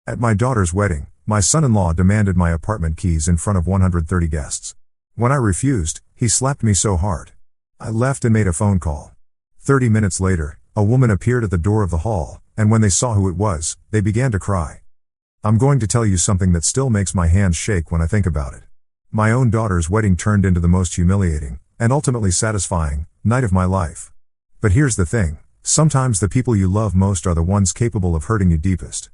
At my daughter's wedding, my son-in-law demanded my apartment keys in front of 130 guests. When I refused, he slapped me so hard. I left and made a phone call. 30 minutes later, a woman appeared at the door of the hall, and when they saw who it was, they began to cry. I'm going to tell you something that still makes my hands shake when I think about it. My own daughter's wedding turned into the most humiliating, and ultimately satisfying, night of my life. But here's the thing, sometimes the people you love most are the ones capable of hurting you deepest.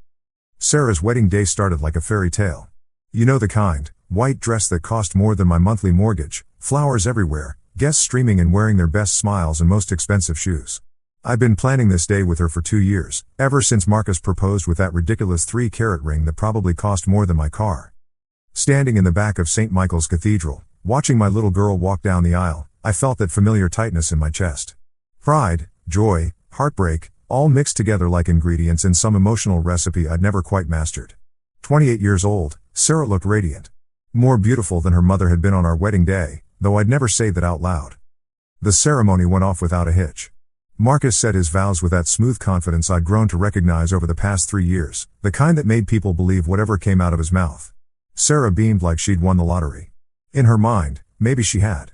Sarah's wedding day started like a fairy tale. You know the kind, white dress that cost more than my monthly mortgage, flowers everywhere, guests streaming and wearing their best smiles and most expensive shoes. I've been planning this day with her for 2 years, ever since Marcus proposed with that ridiculous 3-carat ring that probably cost more than my car. Standing in the back of St. Michael's Cathedral, watching my little girl walk down the aisle, I felt that familiar tightness in my chest. Pride, joy, heartbreak, all mixed together like ingredients in some emotional recipe I'd never quite mastered. 28 years old, Sarah looked radiant. More beautiful than her mother had been on our wedding day, though I'd never say that out loud. The ceremony went off without a hitch. Marcus said his vows with that smooth confidence I'd grown to recognize over the past 3 years, the kind that made people believe whatever came out of his mouth. Sarah beamed like she'd won the lottery. In her mind, maybe she had.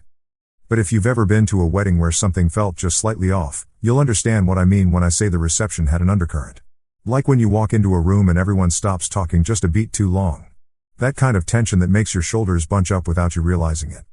But if you've ever been to a wedding where something felt just slightly off, you'll understand what I mean when I say the reception had an undercurrent. Like when you walk into a room and everyone stops talking just a beat too long. That kind of tension that makes your shoulders bunch up without you realizing it.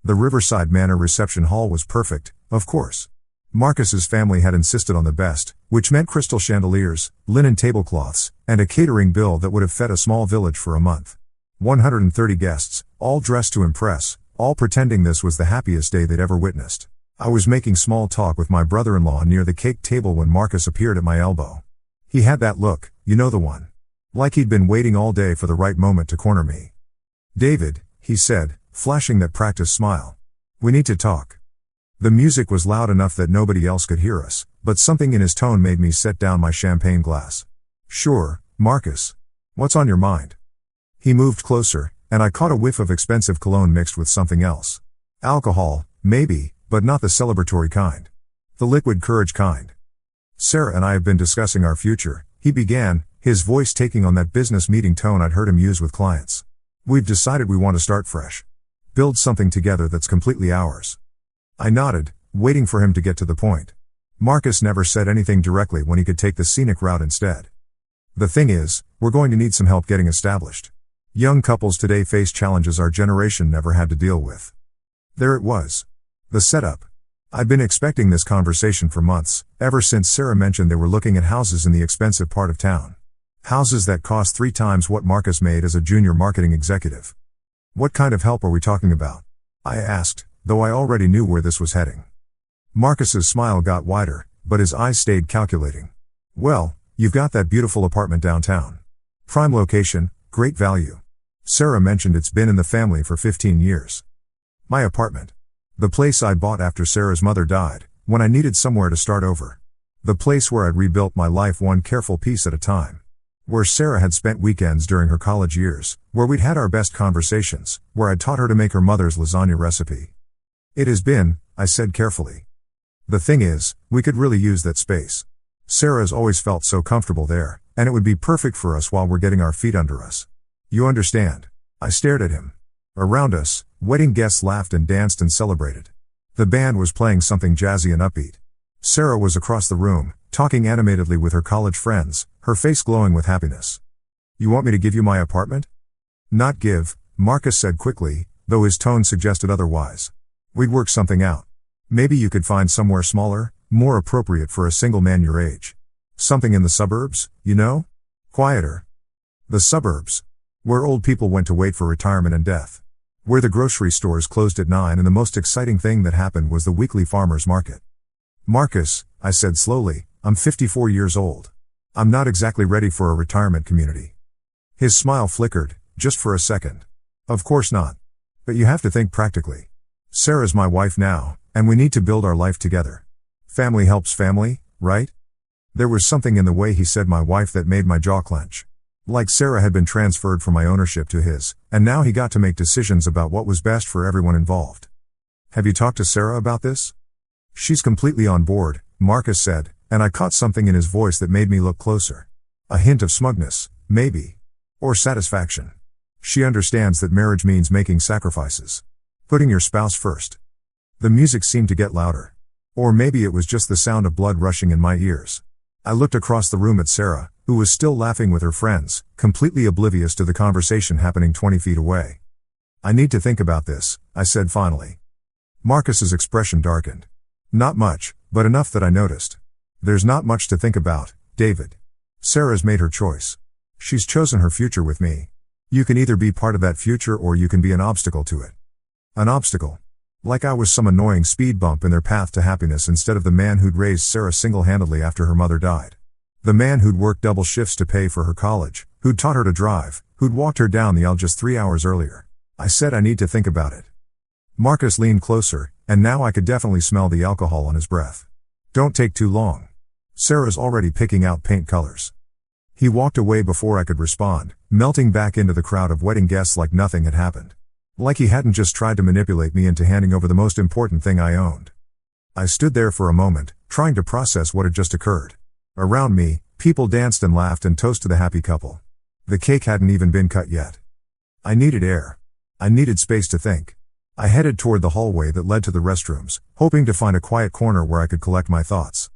The Riverside Manor reception hall was perfect, of course. Marcus's family had insisted on the best, which meant crystal chandeliers, linen tablecloths, and a catering bill that would have fed a small village for a month. 130 guests, all dressed to impress, all pretending this was the happiest day they'd ever witnessed. I was making small talk with my brother-in-law near the cake table when Marcus appeared at my elbow. He had that look, you know the one. Like he'd been waiting all day for the right moment to corner me. "David," he said, flashing that practiced smile. "We need to talk." The music was loud enough that nobody else could hear us, but something in his tone made me set down my champagne glass. "Sure, Marcus. What's on your mind?" He moved closer, and I caught a whiff of expensive cologne mixed with something else. Alcohol, maybe, but not the celebratory kind. The liquid courage kind. "Sarah and I have been discussing our future," he began, his voice taking on that business meeting tone I'd heard him use with clients. "We've decided we want to start fresh. Build something together that's completely ours." I nodded, waiting for him to get to the point. Marcus never said anything directly when he could take the scenic route instead. "The thing is, we're going to need some help getting established. Young couples today face challenges our generation never had to deal with." There it was. The setup. I'd been expecting this conversation for months, ever since Sarah mentioned they were looking at houses in the expensive part of town. Houses that cost 3 times what Marcus made as a junior marketing executive. "What kind of help are we talking about?" I asked, though I already knew where this was heading. Marcus's smile got wider, but his eyes stayed calculating. "Well, you've got that beautiful apartment downtown. Prime location, great value. Sarah mentioned it's been in the family for 15 years. My apartment. The place I bought after Sarah's mother died, when I needed somewhere to start over. The place where I'd rebuilt my life one careful piece at a time. Where Sarah had spent weekends during her college years, where we'd had our best conversations, where I'd taught her to make her mother's lasagna recipe. It has been," I said carefully. "The thing is, we could really use that space. Sarah's always felt so comfortable there, and it would be perfect for us while we're getting our feet under us. You understand?" I stared at him. Around us, wedding guests laughed and danced and celebrated. The band was playing something jazzy and upbeat. Sarah was across the room, talking animatedly with her college friends, her face glowing with happiness. "You want me to give you my apartment?" "Not give," Marcus said quickly, though his tone suggested otherwise. "We'd work something out. Maybe you could find somewhere smaller, more appropriate for a single man your age. Something in the suburbs, you know? Quieter." The suburbs. Where old people went to wait for retirement and death. Where the grocery stores closed at 9 and the most exciting thing that happened was the weekly farmers market. "Marcus," I said slowly, "I'm 54 years old. I'm not exactly ready for a retirement community." His smile flickered, just for a second. "Of course not. But you have to think practically. Sarah's my wife now, and we need to build our life together. Family helps family, right?" There was something in the way he said my wife that made my jaw clench. Like Sarah had been transferred from my ownership to his, and now he got to make decisions about what was best for everyone involved. "Have you talked to Sarah about this?" "She's completely on board," Marcus said, and I caught something in his voice that made me look closer. A hint of smugness, maybe. Or satisfaction. She understands that marriage means making sacrifices. Putting your spouse first. The music seemed to get louder. Or maybe it was just the sound of blood rushing in my ears. I looked across the room at Sarah, who was still laughing with her friends, completely oblivious to the conversation happening 20 feet away. I need to think about this, I said finally. Marcus's expression darkened. Not much, but enough that I noticed. There's not much to think about, David. Sarah's made her choice. She's chosen her future with me. You can either be part of that future or you can be an obstacle to it. An obstacle. Like I was some annoying speed bump in their path to happiness instead of the man who'd raised Sarah single-handedly after her mother died. The man who'd worked double shifts to pay for her college, who'd taught her to drive, who'd walked her down the aisle just 3 hours earlier. I said I need to think about it. Marcus leaned closer, and now I could definitely smell the alcohol on his breath. Don't take too long. Sarah's already picking out paint colors. He walked away before I could respond, melting back into the crowd of wedding guests like nothing had happened. Like he hadn't just tried to manipulate me into handing over the most important thing I owned. I stood there for a moment, trying to process what had just occurred. Around me, people danced and laughed and toasted the happy couple. The cake hadn't even been cut yet. I needed air. I needed space to think. I headed toward the hallway that led to the restrooms, hoping to find a quiet corner where I could collect my thoughts.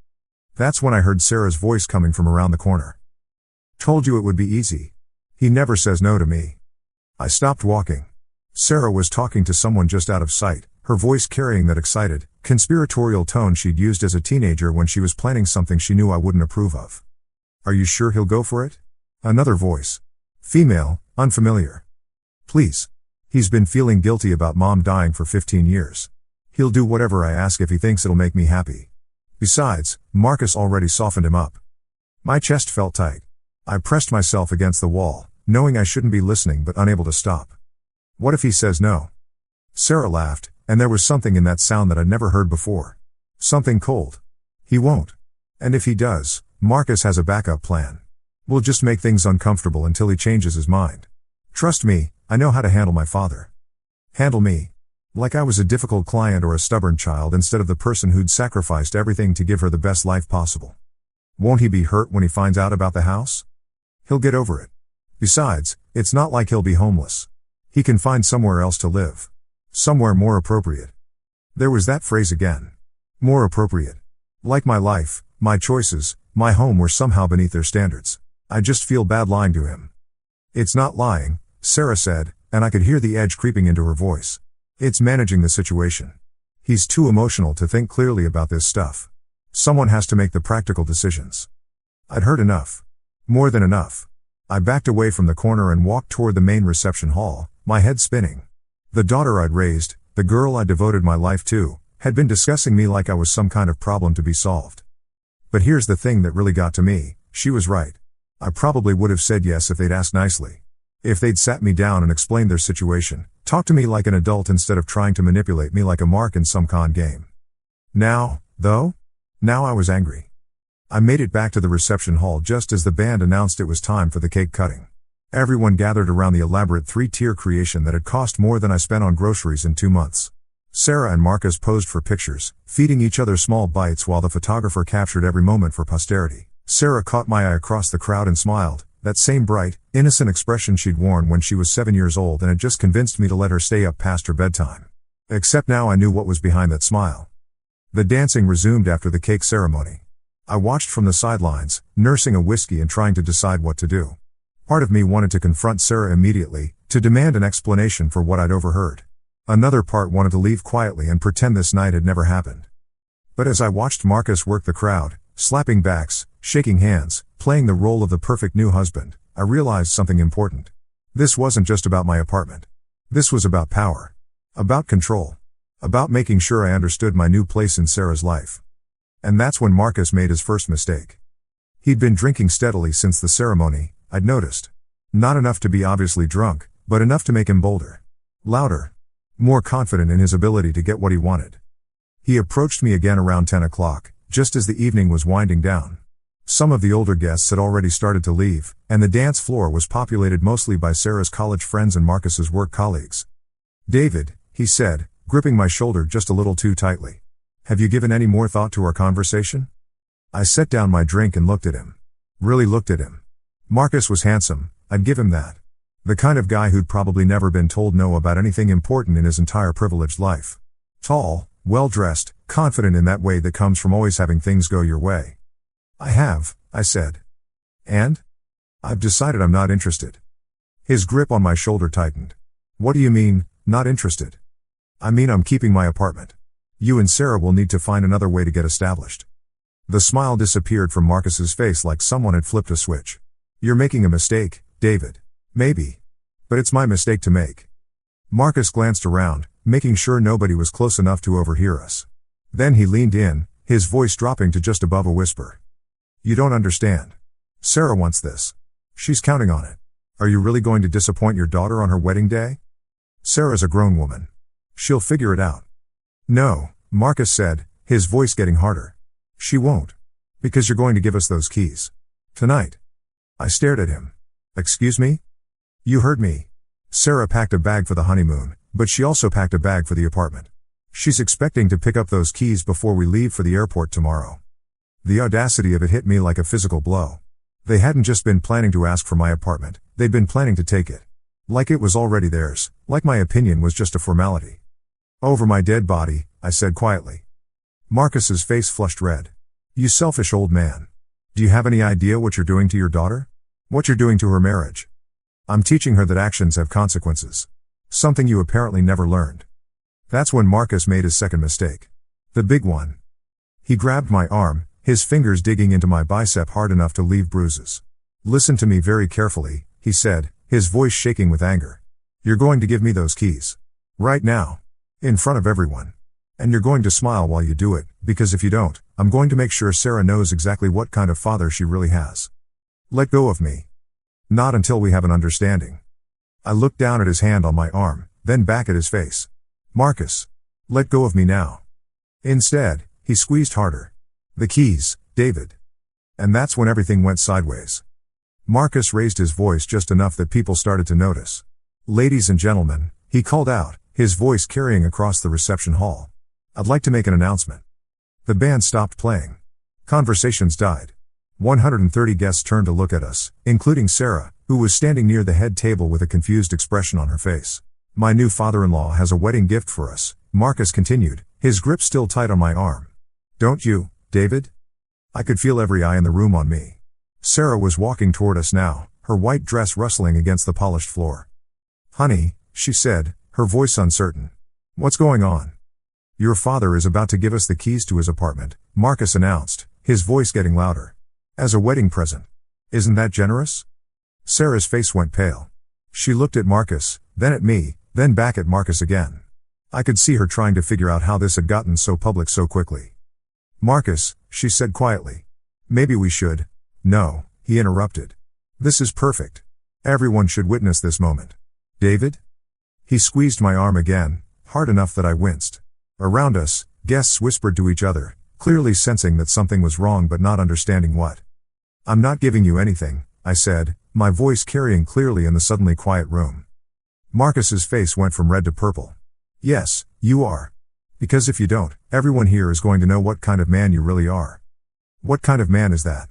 That's when I heard Sarah's voice coming from around the corner. Told you it would be easy. He never says no to me. I stopped walking. Sarah was talking to someone just out of sight, her voice carrying that excited, conspiratorial tone she'd used as a teenager when she was planning something she knew I wouldn't approve of. Are you sure he'll go for it? Another voice. Female, unfamiliar. Please. He's been feeling guilty about Mom dying for 15 years. He'll do whatever I ask if he thinks it'll make me happy. Besides, Marcus already softened him up. My chest felt tight. I pressed myself against the wall, knowing I shouldn't be listening but unable to stop. What if he says no? Sarah laughed, and there was something in that sound that I'd never heard before. Something cold. He won't. And if he does, Marcus has a backup plan. We'll just make things uncomfortable until he changes his mind. Trust me, I know how to handle my father. Handle me. Like I was a difficult client or a stubborn child instead of the person who'd sacrificed everything to give her the best life possible. Won't he be hurt when he finds out about the house? He'll get over it. Besides, it's not like he'll be homeless. He can find somewhere else to live. Somewhere more appropriate. There was that phrase again. More appropriate. Like my life, my choices, my home were somehow beneath their standards. I just feel bad lying to him. It's not lying, Sarah said, and I could hear the edge creeping into her voice. It's managing the situation. He's too emotional to think clearly about this stuff. Someone has to make the practical decisions. I'd heard enough. More than enough. I backed away from the corner and walked toward the main reception hall, my head spinning. The daughter I'd raised, the girl I devoted my life to, had been discussing me like I was some kind of problem to be solved. But here's the thing that really got to me, she was right. I probably would have said yes if they'd asked nicely. If they'd sat me down and explained their situation, talked to me like an adult instead of trying to manipulate me like a mark in some con game. Now, though? Now I was angry. I made it back to the reception hall just as the band announced it was time for the cake cutting. Everyone gathered around the elaborate 3-tier creation that had cost more than I spent on groceries in 2 months. Sarah and Marcus posed for pictures, feeding each other small bites while the photographer captured every moment for posterity. Sarah caught my eye across the crowd and smiled, that same bright, innocent expression she'd worn when she was 7 years old and had just convinced me to let her stay up past her bedtime. Except now I knew what was behind that smile. The dancing resumed after the cake ceremony. I watched from the sidelines, nursing a whiskey and trying to decide what to do. Part of me wanted to confront Sarah immediately, to demand an explanation for what I'd overheard. Another part wanted to leave quietly and pretend this night had never happened. But as I watched Marcus work the crowd, slapping backs, shaking hands, playing the role of the perfect new husband, I realized something important. This wasn't just about my apartment. This was about power. About control. About making sure I understood my new place in Sarah's life. And that's when Marcus made his first mistake. He'd been drinking steadily since the ceremony, I'd noticed. Not enough to be obviously drunk, but enough to make him bolder. Louder. More confident in his ability to get what he wanted. He approached me again around 10 o'clock, just as the evening was winding down. Some of the older guests had already started to leave, and the dance floor was populated mostly by Sarah's college friends and Marcus's work colleagues. David, he said, gripping my shoulder just a little too tightly. Have you given any more thought to our conversation? I set down my drink and looked at him. Really looked at him. Marcus was handsome, I'd give him that. The kind of guy who'd probably never been told no about anything important in his entire privileged life. Tall, well-dressed, confident in that way that comes from always having things go your way. I said. And? I've decided I'm not interested. His grip on my shoulder tightened. What do you mean, not interested? I mean I'm keeping my apartment. You and Sarah will need to find another way to get established. The smile disappeared from Marcus's face like someone had flipped a switch. You're making a mistake, David. Maybe. But it's my mistake to make. Marcus glanced around, making sure nobody was close enough to overhear us. Then he leaned in, his voice dropping to just above a whisper. You don't understand. Sarah wants this. She's counting on it. Are you really going to disappoint your daughter on her wedding day? Sarah's a grown woman. She'll figure it out. No, Marcus said, his voice getting harder. She won't. Because you're going to give us those keys. Tonight. I stared at him. Excuse me? You heard me. Sarah packed a bag for the honeymoon, but she also packed a bag for the apartment. She's expecting to pick up those keys before we leave for the airport tomorrow. The audacity of it hit me like a physical blow. They hadn't just been planning to ask for my apartment, they'd been planning to take it. Like it was already theirs, like my opinion was just a formality. Over my dead body, I said quietly. Marcus's face flushed red. You selfish old man. Do you have any idea what you're doing to your daughter? What you're doing to her marriage? I'm teaching her that actions have consequences. Something you apparently never learned. That's when Marcus made his second mistake. The big one. He grabbed my arm, his fingers digging into my bicep hard enough to leave bruises. Listen to me very carefully, he said, his voice shaking with anger. You're going to give me those keys. Right now. In front of everyone. And you're going to smile while you do it, because if you don't, I'm going to make sure Sarah knows exactly what kind of father she really has. Let go of me. Not until we have an understanding. I looked down at his hand on my arm, then back at his face. Marcus. Let go of me now. Instead, he squeezed harder. The keys, David. And that's when everything went sideways. Marcus raised his voice just enough that people started to notice. Ladies and gentlemen, he called out, his voice carrying across the reception hall. I'd like to make an announcement. The band stopped playing. Conversations died. 130 guests turned to look at us, including Sarah, who was standing near the head table with a confused expression on her face. My new father-in-law has a wedding gift for us, Marcus continued, his grip still tight on my arm. Don't you, David? I could feel every eye in the room on me. Sarah was walking toward us now, her white dress rustling against the polished floor. Honey, she said, her voice uncertain. What's going on? Your father is about to give us the keys to his apartment, Marcus announced, his voice getting louder. As a wedding present. Isn't that generous? Sarah's face went pale. She looked at Marcus, then at me, then back at Marcus again. I could see her trying to figure out how this had gotten so public so quickly. Marcus, she said quietly. Maybe we should. No, he interrupted. This is perfect. Everyone should witness this moment. David? He squeezed my arm again, hard enough that I winced. Around us, guests whispered to each other, clearly sensing that something was wrong but not understanding what. I'm not giving you anything, I said, my voice carrying clearly in the suddenly quiet room. Marcus's face went from red to purple. Yes, you are. Because if you don't, everyone here is going to know what kind of man you really are. What kind of man is that?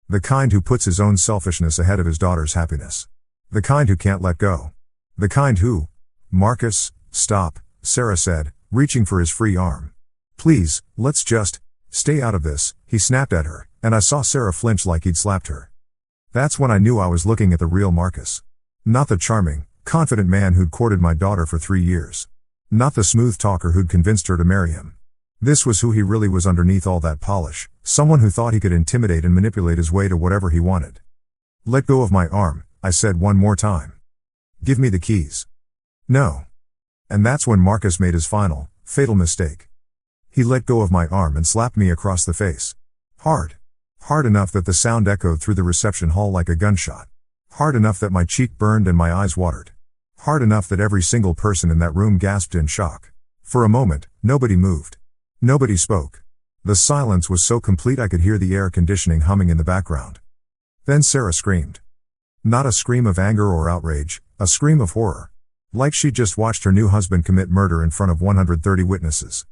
The kind who puts his own selfishness ahead of his daughter's happiness. The kind who can't let go. The kind who... Marcus, stop, Sarah said, reaching for his free arm. Please, let's just... stay out of this, he snapped at her, and I saw Sarah flinch like he'd slapped her. That's when I knew I was looking at the real Marcus. Not the charming, confident man who'd courted my daughter for 3 years. Not the smooth talker who'd convinced her to marry him. This was who he really was underneath all that polish, someone who thought he could intimidate and manipulate his way to whatever he wanted. Let go of my arm, I said one more time. Give me the keys. No. And that's when Marcus made his final, fatal mistake. He let go of my arm and slapped me across the face. Hard. Hard enough that the sound echoed through the reception hall like a gunshot. Hard enough that my cheek burned and my eyes watered. Hard enough that every single person in that room gasped in shock. For a moment, nobody moved. Nobody spoke. The silence was so complete I could hear the air conditioning humming in the background. Then Sarah screamed. Not a scream of anger or outrage, a scream of horror. Like she'd just watched her new husband commit murder in front of 130 witnesses.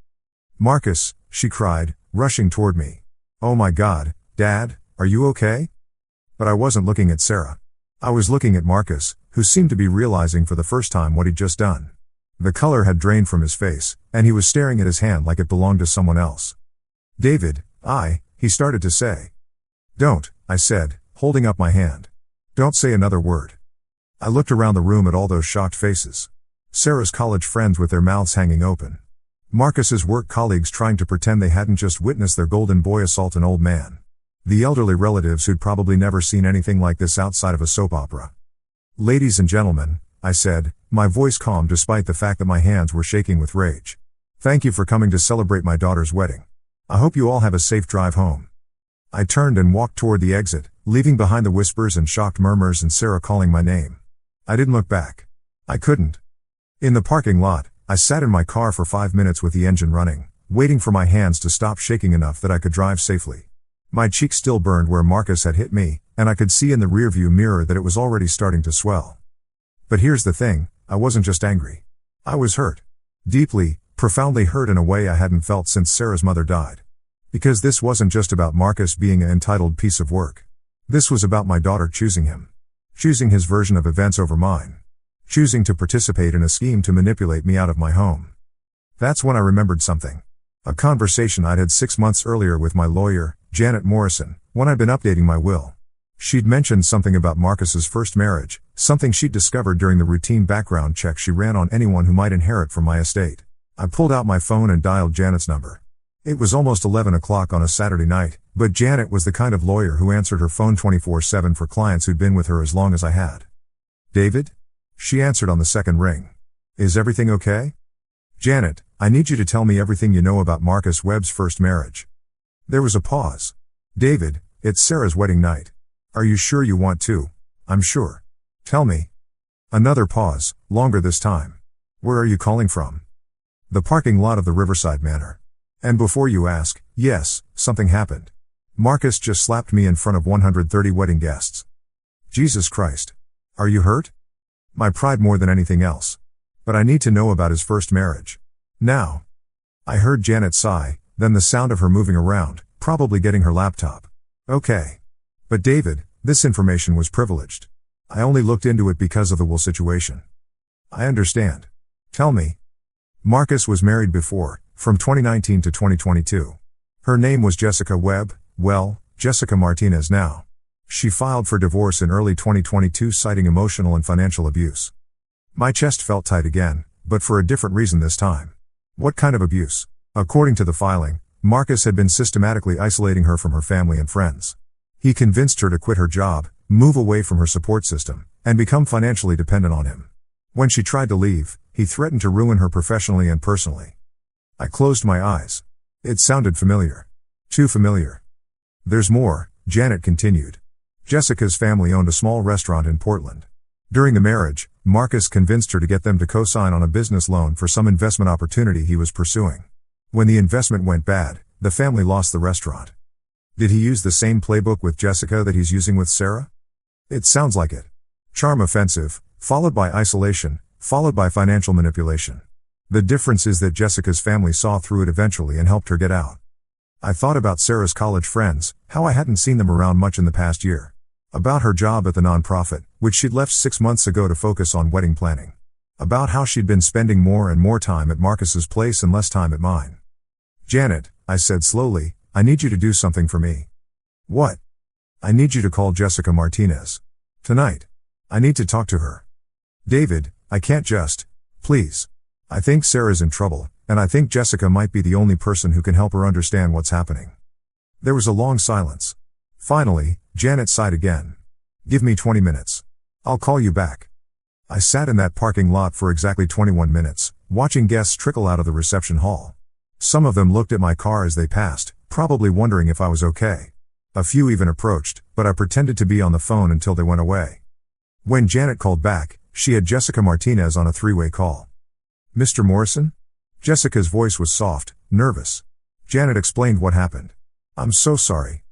Marcus, she cried, rushing toward me. Oh my God, Dad, are you okay? But I wasn't looking at Sarah. I was looking at Marcus, who seemed to be realizing for the first time what he'd just done. The color had drained from his face, and he was staring at his hand like it belonged to someone else. David, he started to say. Don't, I said, holding up my hand. Don't say another word. I looked around the room at all those shocked faces. Sarah's college friends with their mouths hanging open. Marcus's work colleagues trying to pretend they hadn't just witnessed their golden boy assault an old man. The elderly relatives who'd probably never seen anything like this outside of a soap opera. Ladies and gentlemen, I said, my voice calm despite the fact that my hands were shaking with rage. Thank you for coming to celebrate my daughter's wedding. I hope you all have a safe drive home. I turned and walked toward the exit, leaving behind the whispers and shocked murmurs and Sarah calling my name. I didn't look back. I couldn't. In the parking lot, I sat in my car for 5 minutes with the engine running, waiting for my hands to stop shaking enough that I could drive safely. My cheek still burned where Marcus had hit me, and I could see in the rearview mirror that it was already starting to swell. But here's the thing, I wasn't just angry. I was hurt. Deeply, profoundly hurt in a way I hadn't felt since Sarah's mother died. Because this wasn't just about Marcus being an entitled piece of work. This was about my daughter choosing him. Choosing his version of events over mine. Choosing to participate in a scheme to manipulate me out of my home. That's when I remembered something. A conversation I'd had 6 months earlier with my lawyer, Janet Morrison, when I'd been updating my will. She'd mentioned something about Marcus's first marriage, something she'd discovered during the routine background check she ran on anyone who might inherit from my estate. I pulled out my phone and dialed Janet's number. It was almost 11 o'clock on a Saturday night, but Janet was the kind of lawyer who answered her phone 24/7 for clients who'd been with her as long as I had. David? She answered on the second ring. Is everything okay? Janet, I need you to tell me everything you know about Marcus Webb's first marriage. There was a pause. David, it's Sarah's wedding night. Are you sure you want to? I'm sure. Tell me. Another pause, longer this time. Where are you calling from? The parking lot of the Riverside Manor. And before you ask, yes, something happened. Marcus just slapped me in front of 130 wedding guests. Jesus Christ. Are you hurt? My pride more than anything else. But I need to know about his first marriage. Now. I heard Janet sigh, then the sound of her moving around, probably getting her laptop. Okay. But David, this information was privileged. I only looked into it because of the will situation. I understand. Tell me. Marcus was married before, from 2019 to 2022. Her name was Jessica Webb, well, Jessica Martinez now. She filed for divorce in early 2022 citing emotional and financial abuse. My chest felt tight again, but for a different reason this time. What kind of abuse? According to the filing, Marcus had been systematically isolating her from her family and friends. He convinced her to quit her job, move away from her support system, and become financially dependent on him. When she tried to leave, he threatened to ruin her professionally and personally. I closed my eyes. It sounded familiar. Too familiar. There's more, Janet continued. Jessica's family owned a small restaurant in Portland. During the marriage, Marcus convinced her to get them to co-sign on a business loan for some investment opportunity he was pursuing. When the investment went bad, the family lost the restaurant. Did he use the same playbook with Jessica that he's using with Sarah? It sounds like it. Charm offensive, followed by isolation, followed by financial manipulation. The difference is that Jessica's family saw through it eventually and helped her get out. I thought about Sarah's college friends, how I hadn't seen them around much in the past year. About her job at the nonprofit, which she'd left 6 months ago to focus on wedding planning. About how she'd been spending more and more time at Marcus's place and less time at mine. Janet, I said slowly, I need you to do something for me. What? I need you to call Jessica Martinez. Tonight. I need to talk to her. David, I can't just. Please. I think Sarah's in trouble, and I think Jessica might be the only person who can help her understand what's happening. There was a long silence. Finally, Janet sighed again. Give me 20 minutes. I'll call you back. I sat in that parking lot for exactly 21 minutes, watching guests trickle out of the reception hall. Some of them looked at my car as they passed, probably wondering if I was okay. A few even approached, but I pretended to be on the phone until they went away. When Janet called back, she had Jessica Martinez on a three-way call. Mr. Morrison? Jessica's voice was soft, nervous. Janet explained what happened. I'm so sorry.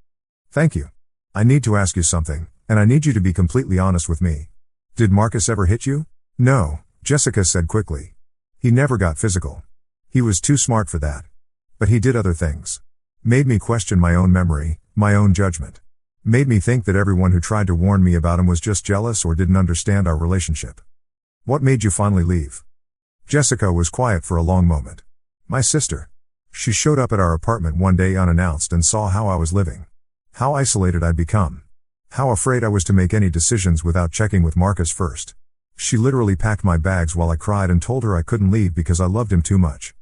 Thank you. I need to ask you something, and I need you to be completely honest with me. Did Marcus ever hit you? No, Jessica said quickly. He never got physical. He was too smart for that. But he did other things. Made me question my own memory, my own judgment. Made me think that everyone who tried to warn me about him was just jealous or didn't understand our relationship. What made you finally leave? Jessica was quiet for a long moment. My sister. She showed up at our apartment one day unannounced and saw how I was living. How isolated I'd become. How afraid I was to make any decisions without checking with Marcus first. She literally packed my bags while I cried and told her I couldn't leave because I loved him too much.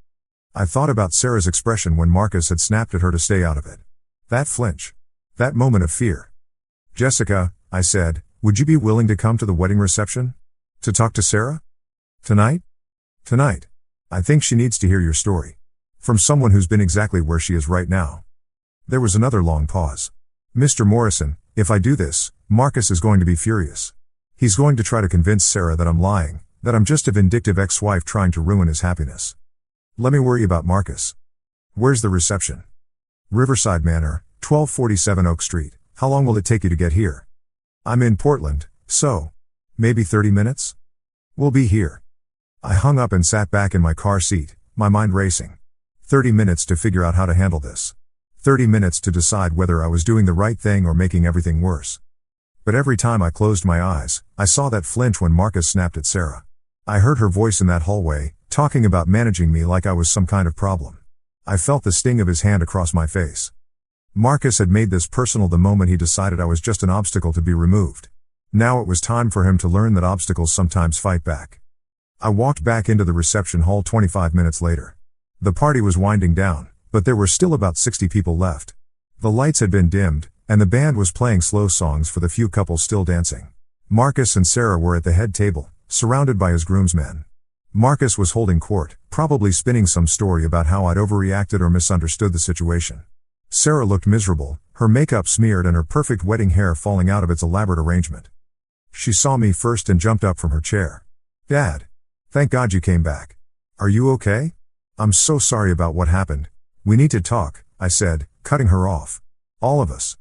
I thought about Sarah's expression when Marcus had snapped at her to stay out of it. That flinch. That moment of fear. Jessica, I said, would you be willing to come to the wedding reception? To talk to Sarah? Tonight? Tonight. I think she needs to hear your story. From someone who's been exactly where she is right now. There was another long pause. Mr. Morrison, if I do this, Marcus is going to be furious. He's going to try to convince Sarah that I'm lying, that I'm just a vindictive ex-wife trying to ruin his happiness. Let me worry about Marcus. Where's the reception? Riverside Manor, 1247 Oak Street. How long will it take you to get here? I'm in Portland, so. Maybe 30 minutes? We'll be here. I hung up and sat back in my car seat, my mind racing. 30 minutes to figure out how to handle this. 30 minutes to decide whether I was doing the right thing or making everything worse. But every time I closed my eyes, I saw that flinch when Marcus snapped at Sarah. I heard her voice in that hallway, talking about managing me like I was some kind of problem. I felt the sting of his hand across my face. Marcus had made this personal the moment he decided I was just an obstacle to be removed. Now it was time for him to learn that obstacles sometimes fight back. I walked back into the reception hall 25 minutes later. The party was winding down, but there were still about 60 people left. The lights had been dimmed, and the band was playing slow songs for the few couples still dancing. Marcus and Sarah were at the head table, surrounded by his groomsmen. Marcus was holding court, probably spinning some story about how I'd overreacted or misunderstood the situation. Sarah looked miserable, her makeup smeared and her perfect wedding hair falling out of its elaborate arrangement. She saw me first and jumped up from her chair. Dad. Thank God you came back. Are you okay? I'm so sorry about what happened. We need to talk, I said, cutting her off. All of us.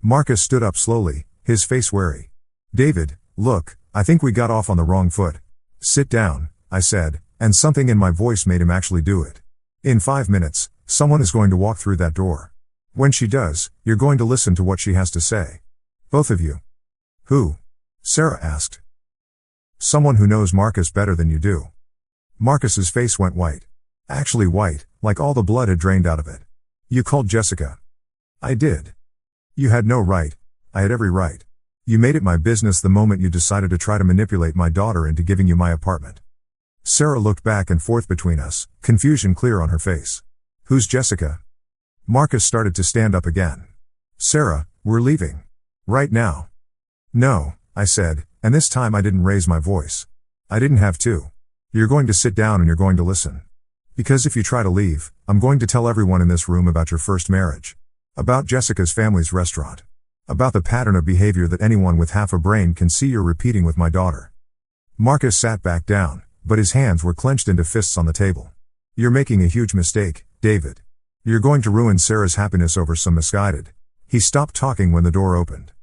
Marcus stood up slowly, his face wary. David, look, I think we got off on the wrong foot. Sit down, I said, and something in my voice made him actually do it. In 5 minutes, someone is going to walk through that door. When she does, you're going to listen to what she has to say. Both of you. Who? Sarah asked. Someone who knows Marcus better than you do. Marcus's face went white. Actually white, like all the blood had drained out of it. You called Jessica. I did. You had no right. I had every right. You made it my business the moment you decided to try to manipulate my daughter into giving you my apartment. Sarah looked back and forth between us, confusion clear on her face. Who's Jessica? Marcus started to stand up again. Sarah, we're leaving. Right now. No, I said, and this time I didn't raise my voice. I didn't have to. You're going to sit down and you're going to listen. Because if you try to leave, I'm going to tell everyone in this room about your first marriage. About Jessica's family's restaurant. About the pattern of behavior that anyone with half a brain can see you're repeating with my daughter. Marcus sat back down, but his hands were clenched into fists on the table. You're making a huge mistake, David. You're going to ruin Sarah's happiness over some misguided. He stopped talking when the door opened.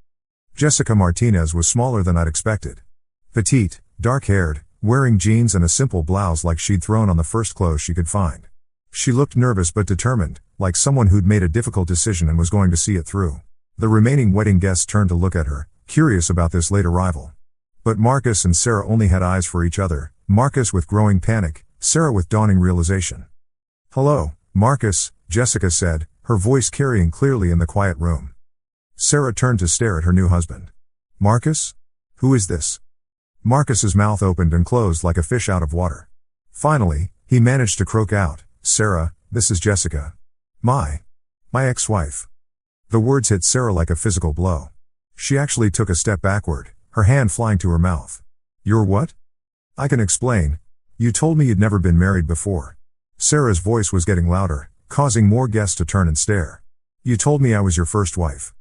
Jessica Martinez was smaller than I'd expected. Petite, dark-haired, wearing jeans and a simple blouse like she'd thrown on the first clothes she could find. She looked nervous but determined, like someone who'd made a difficult decision and was going to see it through. The remaining wedding guests turned to look at her, curious about this late arrival. But Marcus and Sarah only had eyes for each other, Marcus with growing panic, Sarah with dawning realization. Hello, Marcus, Jessica said, her voice carrying clearly in the quiet room. Sarah turned to stare at her new husband. Marcus? Who is this? Marcus's mouth opened and closed like a fish out of water. Finally, he managed to croak out, Sarah, this is Jessica. My ex-wife. The words hit Sarah like a physical blow. She actually took a step backward, her hand flying to her mouth. You're what? I can explain. You told me you'd never been married before. Sarah's voice was getting louder, causing more guests to turn and stare. You told me I was your first wife.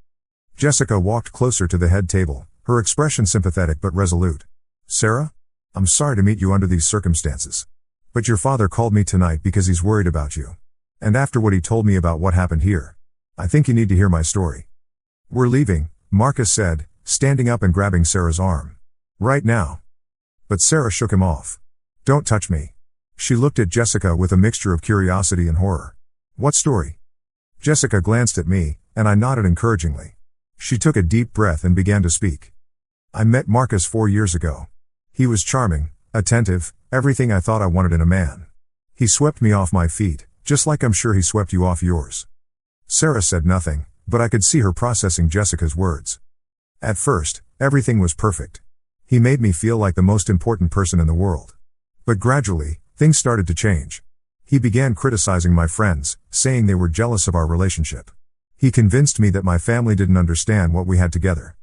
Jessica walked closer to the head table, her expression sympathetic but resolute. Sarah? I'm sorry to meet you under these circumstances. But your father called me tonight because he's worried about you. And after what he told me about what happened here, I think you need to hear my story. We're leaving, Marcus said, standing up and grabbing Sarah's arm. Right now. But Sarah shook him off. Don't touch me. She looked at Jessica with a mixture of curiosity and horror. What story? Jessica glanced at me, and I nodded encouragingly. She took a deep breath and began to speak. I met Marcus 4 years ago. He was charming, attentive, everything I thought I wanted in a man. He swept me off my feet, just like I'm sure he swept you off yours. Sarah said nothing, but I could see her processing Jessica's words. At first, everything was perfect. He made me feel like the most important person in the world. But gradually, things started to change. He began criticizing my friends, saying they were jealous of our relationship. He convinced me that my family didn't understand what we had together.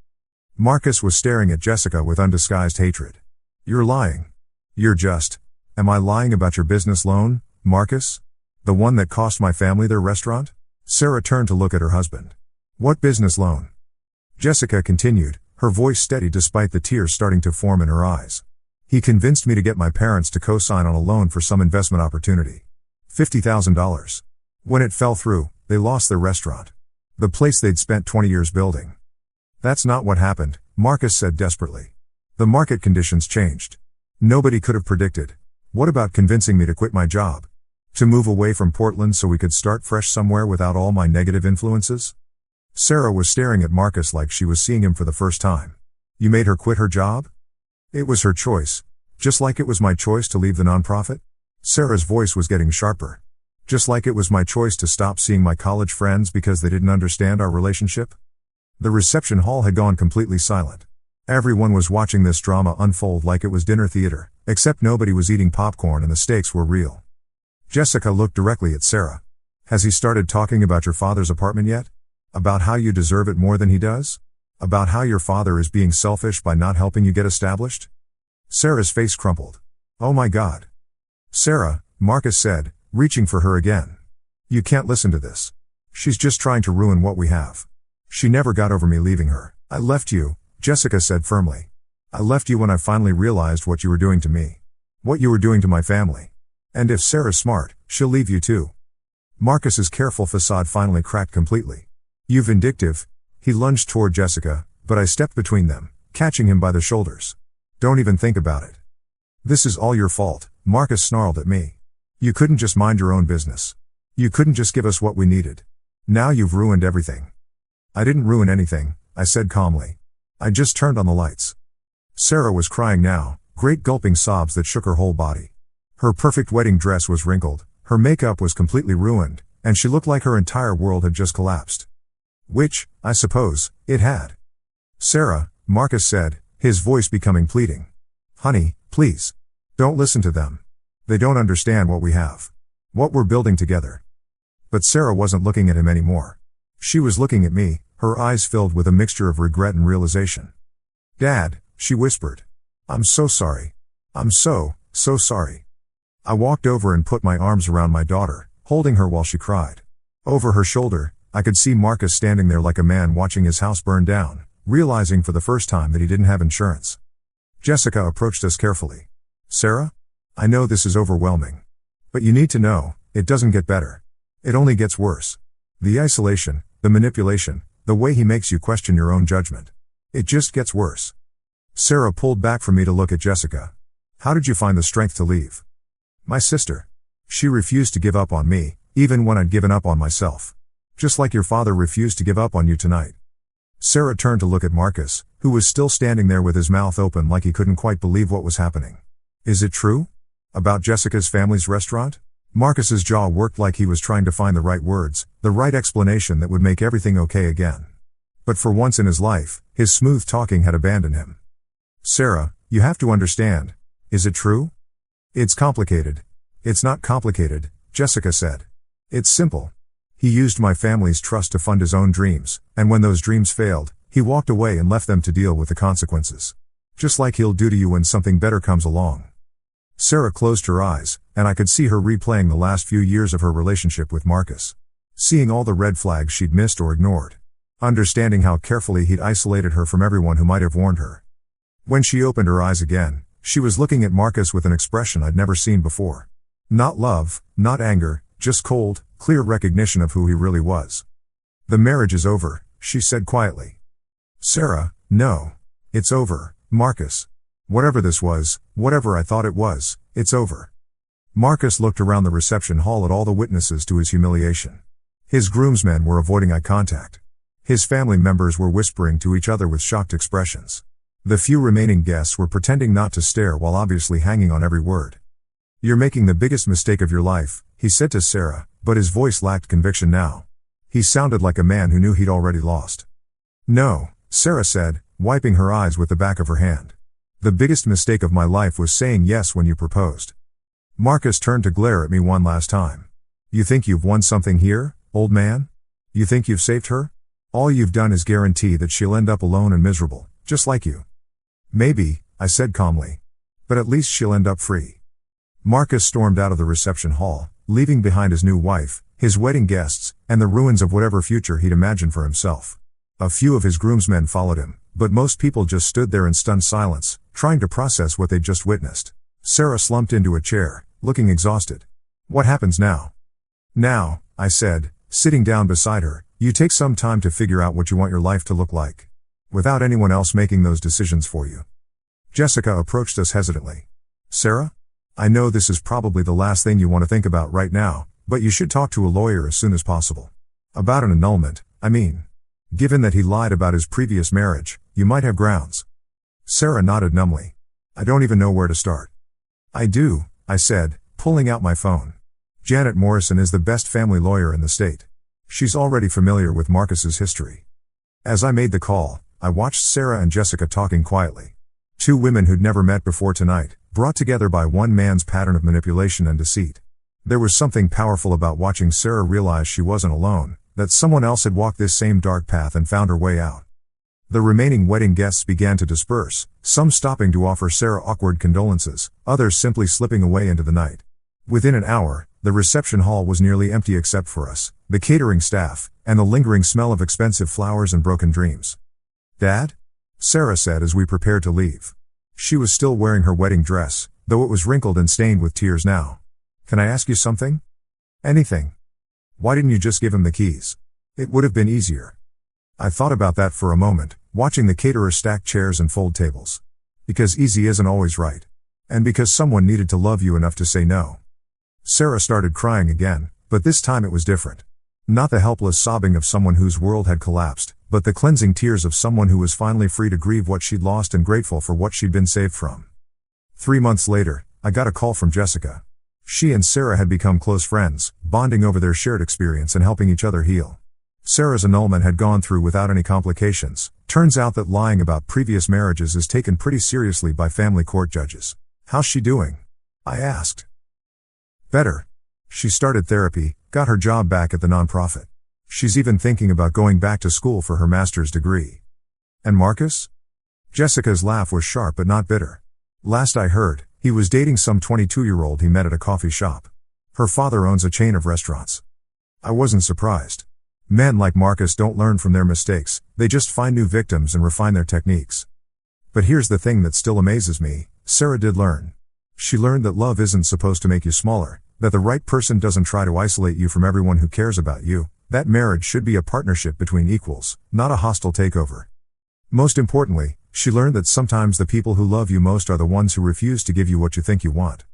Marcus was staring at Jessica with undisguised hatred. You're lying. You're just. Am I lying about your business loan, Marcus? The one that cost my family their restaurant? Sarah turned to look at her husband. What business loan? Jessica continued, her voice steady despite the tears starting to form in her eyes. He convinced me to get my parents to co-sign on a loan for some investment opportunity. $50,000. When it fell through, they lost their restaurant. The place they'd spent 20 years building. That's not what happened, Marcus said desperately. The market conditions changed. Nobody could have predicted. What about convincing me to quit my job? To move away from Portland so we could start fresh somewhere without all my negative influences? Sarah was staring at Marcus like she was seeing him for the first time. You made her quit her job? It was her choice. Just like it was my choice to leave the nonprofit? Sarah's voice was getting sharper. Just like it was my choice to stop seeing my college friends because they didn't understand our relationship? The reception hall had gone completely silent. Everyone was watching this drama unfold like it was dinner theater, except nobody was eating popcorn and the stakes were real. Jessica looked directly at Sarah. Has he started talking about your father's apartment yet? About how you deserve it more than he does? About how your father is being selfish by not helping you get established? Sarah's face crumpled. Oh my God. Sarah, Marcus said, reaching for her again. You can't listen to this. She's just trying to ruin what we have. She never got over me leaving her. I left you, Jessica said firmly. I left you when I finally realized what you were doing to me. What you were doing to my family. And if Sarah's smart, she'll leave you too. Marcus's careful facade finally cracked completely. You vindictive. He lunged toward Jessica, but I stepped between them, catching him by the shoulders. Don't even think about it. This is all your fault, Marcus snarled at me. You couldn't just mind your own business. You couldn't just give us what we needed. Now you've ruined everything. I didn't ruin anything, I said calmly. I just turned on the lights. Sarah was crying now, great gulping sobs that shook her whole body. Her perfect wedding dress was wrinkled, her makeup was completely ruined, and she looked like her entire world had just collapsed. Which, I suppose, it had. Sarah, Marcus said, his voice becoming pleading. Honey, please. Don't listen to them. They don't understand what we have. What we're building together. But Sarah wasn't looking at him anymore. She was looking at me, her eyes filled with a mixture of regret and realization. Dad, she whispered. I'm so sorry. I'm so sorry. I walked over and put my arms around my daughter, holding her while she cried. Over her shoulder, I could see Marcus standing there like a man watching his house burn down, realizing for the first time that he didn't have insurance. Jessica approached us carefully. Sarah? I know this is overwhelming. But you need to know, it doesn't get better. It only gets worse. The isolation, the manipulation, the way he makes you question your own judgment. It just gets worse. Sarah pulled back from me to look at Jessica. How did you find the strength to leave? My sister. She refused to give up on me, even when I'd given up on myself. Just like your father refused to give up on you tonight. Sarah turned to look at Marcus, who was still standing there with his mouth open like he couldn't quite believe what was happening. Is it true? About Jessica's family's restaurant? Marcus's jaw worked like he was trying to find the right words, the right explanation that would make everything okay again. But for once in his life, his smooth talking had abandoned him. Sarah, you have to understand. Is it true? It's complicated. It's not complicated, Jessica said. It's simple. He used my family's trust to fund his own dreams, and when those dreams failed, he walked away and left them to deal with the consequences. Just like he'll do to you when something better comes along. Sarah closed her eyes, and I could see her replaying the last few years of her relationship with Marcus. Seeing all the red flags she'd missed or ignored. Understanding how carefully he'd isolated her from everyone who might have warned her. When she opened her eyes again, she was looking at Marcus with an expression I'd never seen before. Not love, not anger, just cold, clear recognition of who he really was. The marriage is over, she said quietly. Sarah, no. It's over, Marcus. Whatever this was, whatever I thought it was, it's over. Marcus looked around the reception hall at all the witnesses to his humiliation. His groomsmen were avoiding eye contact. His family members were whispering to each other with shocked expressions. The few remaining guests were pretending not to stare while obviously hanging on every word. "You're making the biggest mistake of your life," he said to Sarah, but his voice lacked conviction now. He sounded like a man who knew he'd already lost. "No," Sarah said, wiping her eyes with the back of her hand. "The biggest mistake of my life was saying yes when you proposed." Marcus turned to glare at me one last time. "You think you've won something here, old man? You think you've saved her? All you've done is guarantee that she'll end up alone and miserable, just like you." "Maybe," I said calmly. "But at least she'll end up free." Marcus stormed out of the reception hall, leaving behind his new wife, his wedding guests, and the ruins of whatever future he'd imagined for himself. A few of his groomsmen followed him, but most people just stood there in stunned silence, trying to process what they'd just witnessed. Sarah slumped into a chair, looking exhausted. "What happens now?" "Now," I said, sitting down beside her, "you take some time to figure out what you want your life to look like. Without anyone else making those decisions for you." Jessica approached us hesitantly. "Sarah? I know this is probably the last thing you want to think about right now, but you should talk to a lawyer as soon as possible. About an annulment, I mean. Given that he lied about his previous marriage, you might have grounds." Sarah nodded numbly. "I don't even know where to start." "I do," I said, pulling out my phone. "Janet Morrison is the best family lawyer in the state. She's already familiar with Marcus's history." As I made the call, I watched Sarah and Jessica talking quietly. Two women who'd never met before tonight, brought together by one man's pattern of manipulation and deceit. There was something powerful about watching Sarah realize she wasn't alone, that someone else had walked this same dark path and found her way out. The remaining wedding guests began to disperse, some stopping to offer Sarah awkward condolences, others simply slipping away into the night. Within an hour, the reception hall was nearly empty except for us, the catering staff, and the lingering smell of expensive flowers and broken dreams. "Dad?" Sarah said as we prepared to leave. She was still wearing her wedding dress, though it was wrinkled and stained with tears now. "Can I ask you something?" "Anything." "Why didn't you just give him the keys? It would have been easier." I thought about that for a moment, watching the caterer stack chairs and fold tables. Because easy isn't always right. And because someone needed to love you enough to say no. Sarah started crying again, but this time it was different. Not the helpless sobbing of someone whose world had collapsed, but the cleansing tears of someone who was finally free to grieve what she'd lost and grateful for what she'd been saved from. 3 months later, I got a call from Jessica. She and Sarah had become close friends, bonding over their shared experience and helping each other heal. Sarah's annulment had gone through without any complications. Turns out that lying about previous marriages is taken pretty seriously by family court judges. "How's she doing?" I asked. "Better. She started therapy, got her job back at the nonprofit. She's even thinking about going back to school for her master's degree." "And Marcus?" Jessica's laugh was sharp but not bitter. "Last I heard, he was dating some 22-year-old he met at a coffee shop. Her father owns a chain of restaurants." I wasn't surprised. Men like Marcus don't learn from their mistakes, they just find new victims and refine their techniques. But here's the thing that still amazes me, Sarah did learn. She learned that love isn't supposed to make you smaller, that the right person doesn't try to isolate you from everyone who cares about you, that marriage should be a partnership between equals, not a hostile takeover. Most importantly, she learned that sometimes the people who love you most are the ones who refuse to give you what you think you want.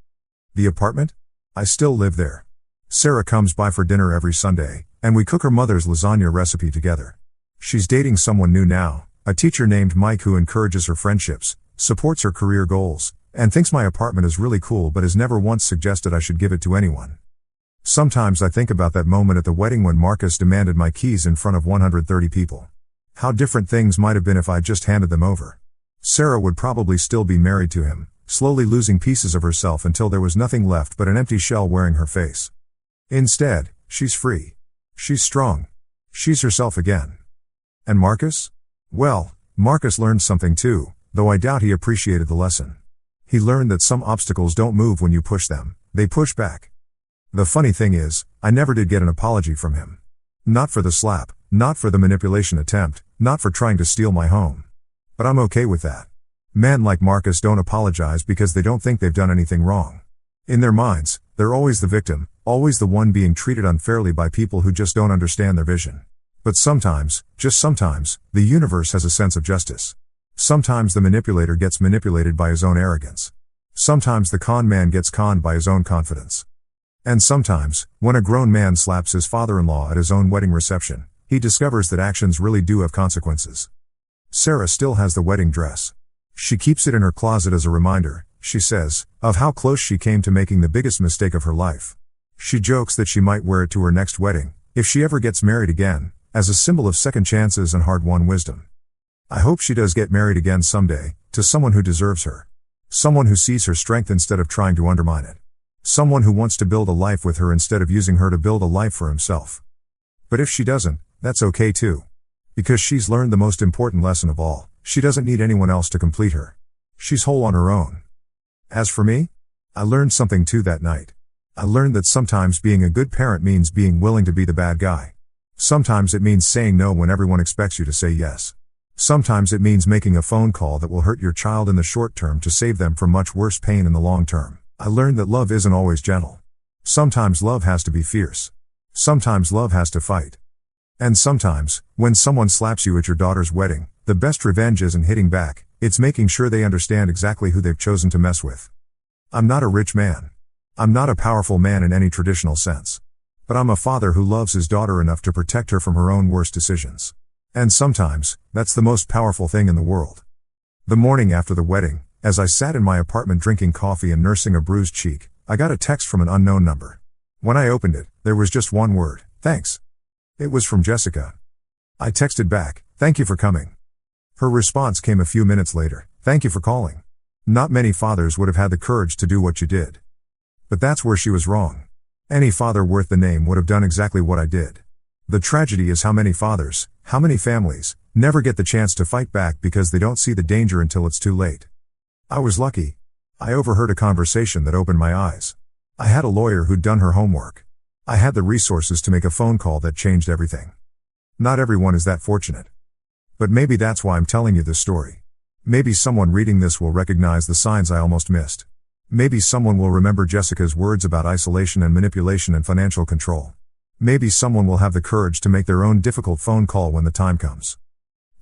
The apartment? I still live there. Sarah comes by for dinner every Sunday, and we cook her mother's lasagna recipe together. She's dating someone new now, a teacher named Mike who encourages her friendships, supports her career goals, and thinks my apartment is really cool but has never once suggested I should give it to anyone. Sometimes I think about that moment at the wedding when Marcus demanded my keys in front of 130 people. How different things might have been if I'd just handed them over. Sarah would probably still be married to him, slowly losing pieces of herself until there was nothing left but an empty shell wearing her face. Instead, she's free. She's strong. She's herself again. And Marcus? Well, Marcus learned something too, though I doubt he appreciated the lesson. He learned that some obstacles don't move when you push them, they push back. The funny thing is, I never did get an apology from him. Not for the slap, not for the manipulation attempt, not for trying to steal my home. But I'm okay with that. Men like Marcus don't apologize because they don't think they've done anything wrong. In their minds, they're always the victim, always the one being treated unfairly by people who just don't understand their vision. But sometimes, just sometimes, the universe has a sense of justice. Sometimes the manipulator gets manipulated by his own arrogance. Sometimes the con man gets conned by his own confidence. And sometimes, when a grown man slaps his father-in-law at his own wedding reception, He discovers that actions really do have consequences. Sarah still has the wedding dress. She keeps it in her closet as a reminder, she says, of how close she came to making the biggest mistake of her life. She jokes that she might wear it to her next wedding, if she ever gets married again, as a symbol of second chances and hard-won wisdom. I hope she does get married again someday, to someone who deserves her. Someone who sees her strength instead of trying to undermine it. Someone who wants to build a life with her instead of using her to build a life for himself. But if she doesn't, that's okay too. Because she's learned the most important lesson of all, she doesn't need anyone else to complete her. She's whole on her own. As for me, I learned something too that night. I learned that sometimes being a good parent means being willing to be the bad guy. Sometimes it means saying no when everyone expects you to say yes. Sometimes it means making a phone call that will hurt your child in the short term to save them from much worse pain in the long term. I learned that love isn't always gentle. Sometimes love has to be fierce. Sometimes love has to fight. And sometimes, when someone slaps you at your daughter's wedding, the best revenge isn't hitting back, it's making sure they understand exactly who they've chosen to mess with. I'm not a rich man. I'm not a powerful man in any traditional sense. But I'm a father who loves his daughter enough to protect her from her own worst decisions. And sometimes, that's the most powerful thing in the world. The morning after the wedding, as I sat in my apartment drinking coffee and nursing a bruised cheek, I got a text from an unknown number. When I opened it, there was just one word: thanks. It was from Jessica. I texted back, "Thank you for coming." Her response came a few minutes later: "Thank you for calling. Not many fathers would have had the courage to do what you did." But that's where she was wrong. Any father worth the name would have done exactly what I did. The tragedy is how many fathers, how many families, never get the chance to fight back because they don't see the danger until it's too late. I was lucky. I overheard a conversation that opened my eyes. I had a lawyer who'd done her homework. I had the resources to make a phone call that changed everything. Not everyone is that fortunate. But maybe that's why I'm telling you this story. Maybe someone reading this will recognize the signs I almost missed. Maybe someone will remember Jessica's words about isolation and manipulation and financial control. Maybe someone will have the courage to make their own difficult phone call when the time comes.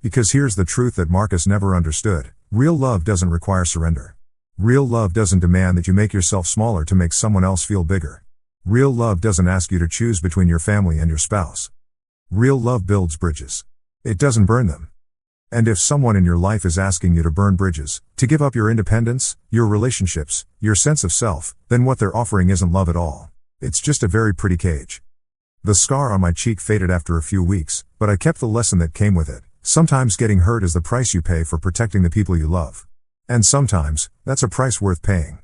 Because here's the truth that Marcus never understood: real love doesn't require surrender. Real love doesn't demand that you make yourself smaller to make someone else feel bigger. Real love doesn't ask you to choose between your family and your spouse. Real love builds bridges. It doesn't burn them. And if someone in your life is asking you to burn bridges, to give up your independence, your relationships, your sense of self, then what they're offering isn't love at all. It's just a very pretty cage. The scar on my cheek faded after a few weeks, but I kept the lesson that came with it. Sometimes getting hurt is the price you pay for protecting the people you love. And sometimes, that's a price worth paying.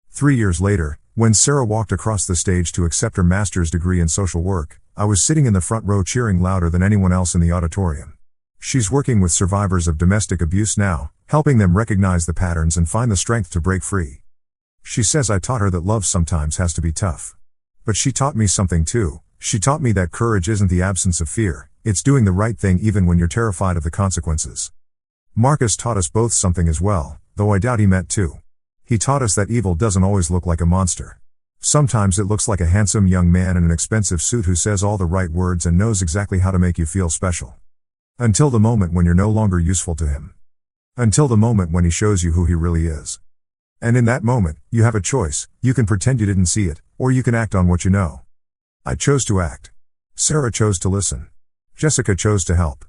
3 years later, when Sarah walked across the stage to accept her master's degree in social work, I was sitting in the front row cheering louder than anyone else in the auditorium. She's working with survivors of domestic abuse now, helping them recognize the patterns and find the strength to break free. She says I taught her that love sometimes has to be tough. But she taught me something too. She taught me that courage isn't the absence of fear, it's doing the right thing even when you're terrified of the consequences. Marcus taught us both something as well, though I doubt he meant to. He taught us that evil doesn't always look like a monster. Sometimes it looks like a handsome young man in an expensive suit who says all the right words and knows exactly how to make you feel special. Until the moment when you're no longer useful to him. Until the moment when he shows you who he really is. And in that moment, you have a choice: you can pretend you didn't see it, or you can act on what you know. I chose to act. Sarah chose to listen. Jessica chose to help.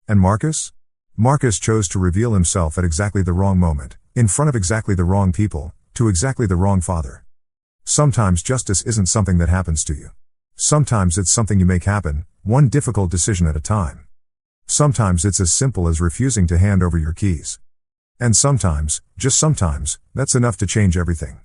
And Marcus? Marcus chose to reveal himself at exactly the wrong moment, in front of exactly the wrong people, to exactly the wrong father. Sometimes justice isn't something that happens to you. Sometimes it's something you make happen, one difficult decision at a time. Sometimes it's as simple as refusing to hand over your keys. And sometimes, just sometimes, that's enough to change everything.